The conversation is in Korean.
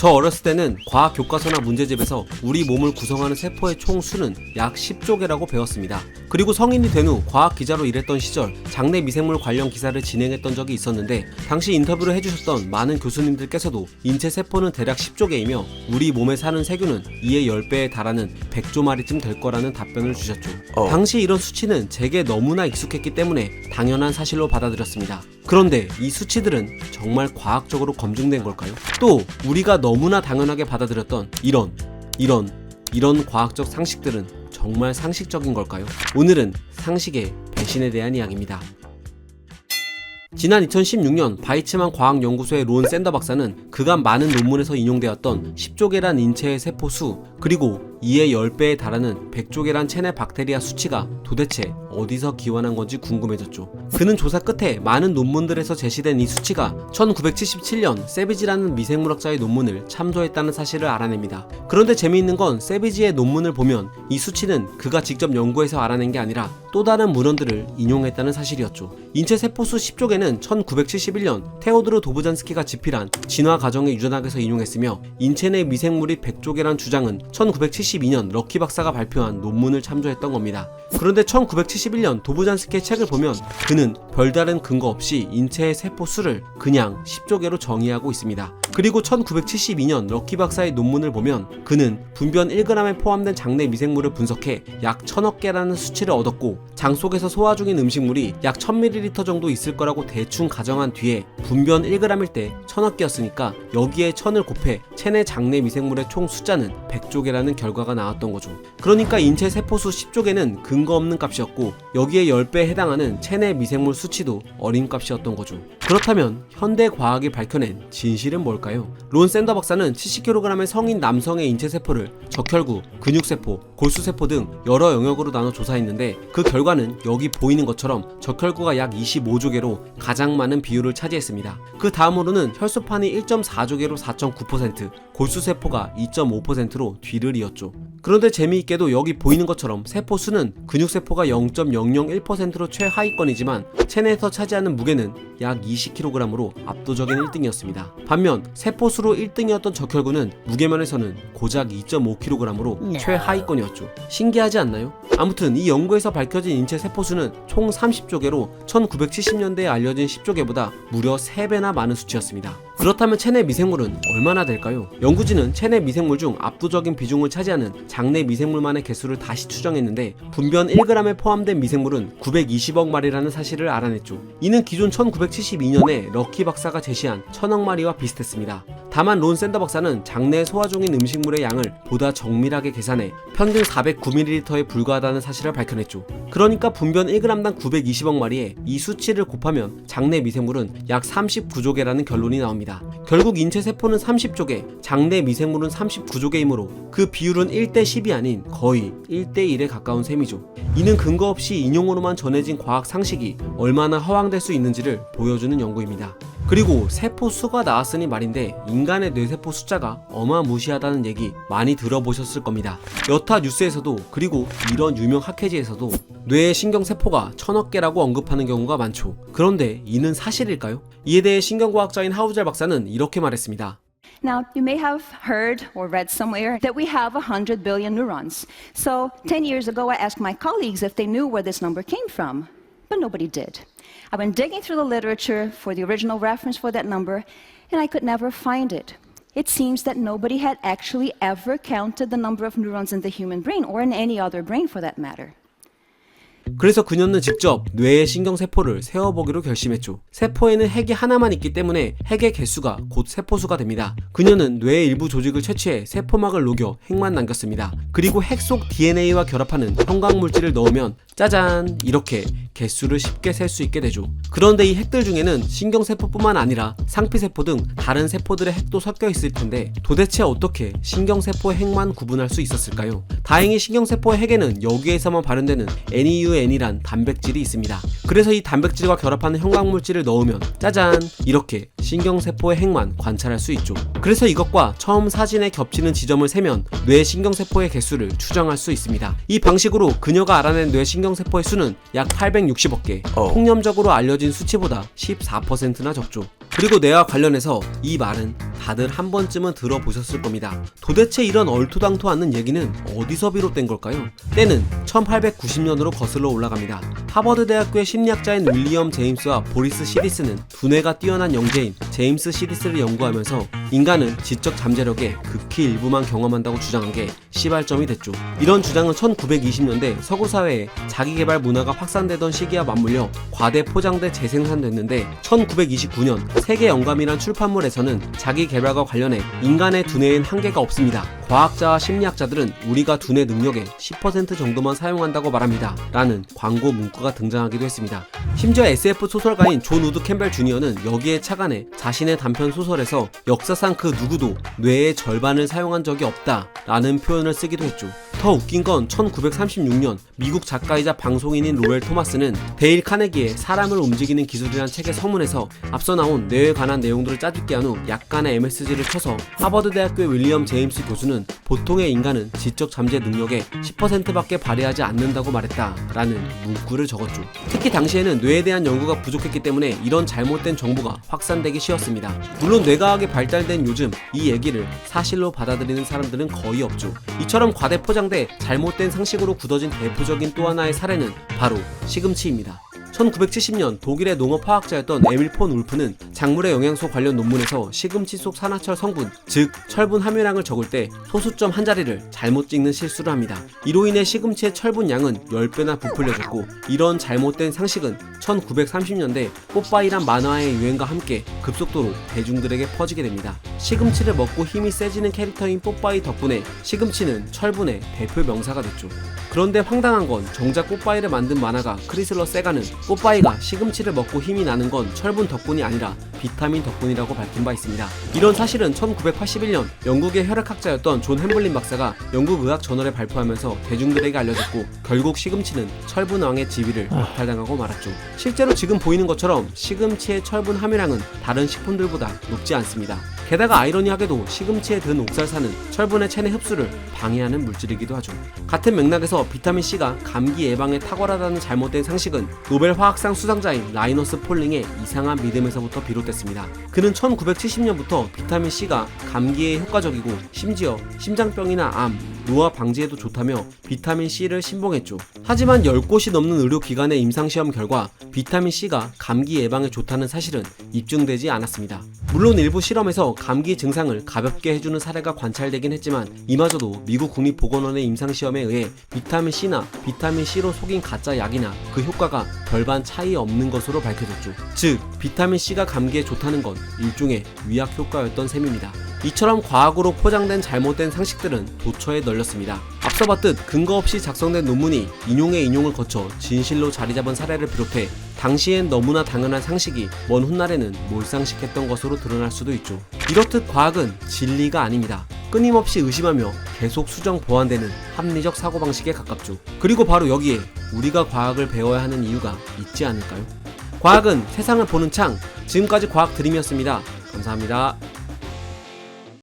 저 어렸을 때는 과학 교과서나 문제집에서 우리 몸을 구성하는 세포의 총 수는 약 10조 개라고 배웠습니다. 그리고 성인이 된 후 과학 기자로 일했던 시절 장내 미생물 관련 기사를 진행했던 적이 있었는데, 당시 인터뷰를 해주셨던 많은 교수님들께서도 인체 세포는 대략 10조 개이며 우리 몸에 사는 세균은 이의 10배에 달하는 100조 마리쯤 될 거라는 답변을 주셨죠. 당시 이런 수치는 제게 너무나 익숙했기 때문에 당연한 사실로 받아들였습니다. 그런데 이 수치들은 정말 과학적으로 검증된 걸까요? 또 우리가 너무나 당연하게 받아들였던 이런 과학적 상식들은 정말 상식적인 걸까요? 오늘은 상식의 배신에 대한 이야기입니다. 지난 2016년 바이츠만 과학연구소의 론 샌더 박사는 그간 많은 논문에서 인용되었던 10조 개란 인체의 세포 수, 그리고 이의 10배에 달하는 100조 개란 체내 박테리아 수치가 도대체 어디서 기원한 건지 궁금해졌죠. 그는 조사 끝에 많은 논문들에서 제시된 이 수치가 1977년 세비지라는 미생물학자의 논문을 참조했다는 사실을 알아냅니다. 그런데 재미있는 건 세비지의 논문을 보면 이 수치는 그가 직접 연구해서 알아낸 게 아니라 또 다른 문헌들을 인용했다는 사실이었죠. 인체 세포수 10조 개는 1971년 테오도르 도브잔스키가 집필한 진화 과정의 유전학에서 인용했으며, 인체 내 미생물이 100조 개란 주장은 1972년 럭키 박사가 발표한 논문을 참조했던 겁니다. 그런데 1971년 도브잔스키의 책을 보면 그는 별다른 근거 없이 인체의 세포 수를 그냥 10조 개로 정의하고 있습니다. 그리고 1972년 럭키 박사의 논문을 보면 그는 분변 1g에 포함된 장내 미생물을 분석해 약 1000억 개라는 수치를 얻었고, 장 속에서 소화 중인 음식물이 약 1000ml 정도 있을 거라고 대충 가정한 뒤에 분변 1g일 때 1000억 개였으니까 여기에 1000을 곱해 체내 장내 미생물의 총 숫자는 100조 개라는 결과가 나왔던 거죠. 그러니까 인체 세포수 10조 개는 근거 없는 값이었고, 여기에 10배에 해당하는 체내 미생물 수치도 어린 값이었던 거죠. 그렇다면 현대 과학이 밝혀낸 진실은 뭘까요? 론 샌더 박사는 70kg의 성인 남성의 인체 세포를 적혈구, 근육세포, 골수세포 등 여러 영역으로 나눠 조사했는데, 그 결과는 여기 보이는 것처럼 적혈구가 약 25조 개로 가장 많은 비율을 차지했습니다. 그 다음으로는 혈소판이 1.4조 개로 4.9%, 골수세포가 2.5%로 뒤를 이었죠. 그런데 재미있게도 여기 보이는 것처럼 세포 수는 근육세포가 0.001%로 최하위권이지만 체내에서 차지하는 무게는 약 20kg으로 압도적인 1등이었습니다. 반면 세포수로 1등이었던 적혈구는 무게면에서는 고작 2.5kg으로 최하위권이었죠. 신기하지 않나요? 아무튼 이 연구에서 밝혀진 인체 세포수는 총 30조 개로 1970년대에 알려진 10조 개보다 무려 3배나 많은 수치였습니다. 그렇다면 체내 미생물은 얼마나 될까요? 연구진은 체내 미생물 중 압도적인 비중을 차지하는 장내 미생물만의 개수를 다시 추정했는데, 분변 1g에 포함된 미생물은 920억 마리라는 사실을 알아냈죠. 이는 기존 1972년에 럭키 박사가 제시한 1000억 마리와 비슷했습니다. 다만 론 샌더 박사는 장내에 소화 중인 음식물의 양을 보다 정밀하게 계산해 평균 409ml에 불과하다는 사실을 밝혀냈죠. 그러니까 분변 1g당 920억 마리에 이 수치를 곱하면 장내 미생물은 약 39조 개라는 결론이 나옵니다. 결국 인체 세포는 30조 개, 장내 미생물은 39조 개이므로 그 비율은 1대10이 아닌 거의 1대1에 가까운 셈이죠. 이는 근거 없이 인용으로만 전해진 과학 상식이 얼마나 허황될 수 있는지를 보여주는 연구입니다. 그리고 세포 수가 나왔으니 말인데, 인간의 뇌세포 숫자가 어마무시하다는 얘기 많이 들어보셨을 겁니다. 여타 뉴스에서도, 그리고 이런 유명 학회지에서도 뇌의 신경세포가 1000억 개라고 언급하는 경우가 많죠. 그런데 이는 사실일까요? 이에 대해 신경과학자인 하우젤 박사는 이렇게 말했습니다. Now, you may have heard or read somewhere that we have 100 billion neurons. So, 10 years ago, I asked my colleagues if they knew where this number came from, but nobody did. I went digging through the literature for the original reference for that number, and I could never find it. It seems that nobody had actually ever counted the number of neurons in the human brain, or in any other brain for that matter. 그래서 그녀는 직접 뇌의 신경세포를 세어보기로 결심했죠. 세포에는 핵이 하나만 있기 때문에 핵의 개수가 곧 세포수가 됩니다. 그녀는 뇌의 일부 조직을 채취해 세포막을 녹여 핵만 남겼습니다. 그리고 핵 속 DNA와 결합하는 형광물질을 넣으면 짜잔! 이렇게 개수를 쉽게 셀 수 있게 되죠. 그런데 이 핵들 중에는 신경세포뿐만 아니라 상피세포 등 다른 세포들의 핵도 섞여 있을 텐데, 도대체 어떻게 신경세포의 핵만 구분할 수 있었을까요? 다행히 신경세포의 핵에는 여기에서만 발현되는 NEUN이란 단백질이 있습니다. 그래서 이 단백질과 결합하는 형광물질을 넣으면 짜잔! 이렇게 신경세포의 핵만 관찰할 수 있죠. 그래서 이것과 처음 사진에 겹치는 지점을 세면 뇌 신경세포의 개수를 추정할 수 있습니다. 이 방식으로 그녀가 알아낸 뇌 신경세포의 수는 약 860억 개, 통념적으로 알려진 수치보다 14%나 적죠. 그리고 뇌와 관련해서 이 말은 다들 한 번쯤은 들어보셨을 겁니다. 도대체 이런 얼토당토 않는 얘기는 어디서 비롯된 걸까요? 때는 1890년으로 거슬러 올라갑니다. 하버드 대학교의 심리학자인 윌리엄 제임스와 보리스 시리스는 두뇌가 뛰어난 영재인 제임스 시리스를 연구하면서 인간은 지적 잠재력의 극히 일부만 경험한다고 주장한 게 시발점이 됐죠. 이런 주장은 1920년대 서구 사회에 자기개발 문화가 확산되던 시기와 맞물려 과대 포장돼 재생산됐는데 1929년 세계 영감이란 출판물에서는 자기 개발과 관련해 인간의 두뇌엔 한계가 없습니다. 과학자와 심리학자들은 우리가 두뇌 능력의 10% 정도만 사용한다고 말합니다. 라는 광고 문구가 등장하기도 했습니다. 심지어 SF 소설가인 존 우드 캠벨 주니어는 여기에 착안해 자신의 단편 소설에서 역사상 그 누구도 뇌의 절반을 사용한 적이 없다 라는 표현을 쓰기도 했죠. 더 웃긴 건 1936년 미국 작가이자 방송인인 로엘 토마스는 데일 카네기의 사람을 움직이는 기술이란 책의 서문에서 앞서 나온 뇌에 관한 내용들을 짜집게 한 후 약간의 MSG를 쳐서 하버드 대학교의 윌리엄 제임스 교수는 보통의 인간은 지적 잠재 능력의 10%밖에 발휘하지 않는다고 말했다 라는 문구를 적었죠. 특히 당시에는 뇌에 대한 연구가 부족했기 때문에 이런 잘못된 정보가 확산되기 쉬웠습니다. 물론 뇌과학이 발달된 요즘 이 얘기를 사실로 받아들이는 사람들은 거의 없죠. 이처럼 과대 포장돼 잘못된 상식으로 굳어진 대표적인 또 하나의 사례는 바로 시금치입니다. 1970년 독일의 농업화학자였던 에밀 폰 울프는 작물의 영양소 관련 논문에서 시금치 속 산화철 성분, 즉 철분 함유량을 적을 때 소수점 한 자리를 잘못 찍는 실수를 합니다. 이로 인해 시금치의 철분 양은 10배나 부풀려졌고, 이런 잘못된 상식은 1930년대 뽀빠이란 만화의 유행과 함께 급속도로 대중들에게 퍼지게 됩니다. 시금치를 먹고 힘이 세지는 캐릭터인 뽀빠이 덕분에 시금치는 철분의 대표 명사가 됐죠. 그런데 황당한 건 정작 뽀빠이를 만든 만화가 크리슬러 세가는 뽀빠이가 시금치를 먹고 힘이 나는 건 철분 덕분이 아니라 비타민 덕분이라고 밝힌 바 있습니다. 이런 사실은 1981년 영국의 혈액학자였던 존 햄블린 박사가 영국 의학 저널에 발표하면서 대중들에게 알려졌고, 결국 시금치는 철분왕의 지위를 박탈당하고 말았죠. 실제로 지금 보이는 것처럼 시금치의 철분 함유량은 다른 식품들보다 높지 않습니다. 게다가 아이러니하게도 시금치에 든 옥살산은 철분의 체내 흡수를 방해하는 물질이기도 하죠. 같은 맥락에서 비타민C가 감기 예방에 탁월하다는 잘못된 상식은 노벨 화학상 수상자인 라이너스 폴링의 이상한 믿음에서부터 비롯됐습니다. 그는 1970년부터 비타민C가 감기에 효과적이고 심지어 심장병이나 암, 노화 방지에도 좋다며 비타민C를 신봉했죠. 하지만 10곳이 넘는 의료기관의 임상시험 결과 비타민C가 감기 예방에 좋다는 사실은 입증되지 않았습니다. 물론 일부 실험에서 감기 증상을 가볍게 해주는 사례가 관찰되긴 했지만, 이마저도 미국 국립보건원의 임상시험에 의해 비타민C나 비타민C로 속인 가짜 약이나 그 효과가 별반 차이 없는 것으로 밝혀졌죠. 즉, 비타민C가 감기에 좋다는 건 일종의 위약 효과였던 셈입니다. 이처럼 과학으로 포장된 잘못된 상식들은 도처에 널렸습니다. 앞서 봤듯 근거 없이 작성된 논문이 인용의 인용을 거쳐 진실로 자리잡은 사례를 비롯해 당시엔 너무나 당연한 상식이 먼 훗날에는 몰상식했던 것으로 드러날 수도 있죠. 이렇듯 과학은 진리가 아닙니다. 끊임없이 의심하며 계속 수정 보완되는 합리적 사고방식에 가깝죠. 그리고 바로 여기에 우리가 과학을 배워야 하는 이유가 있지 않을까요? 과학은 세상을 보는 창. 지금까지 과학 드림이었습니다. 감사합니다.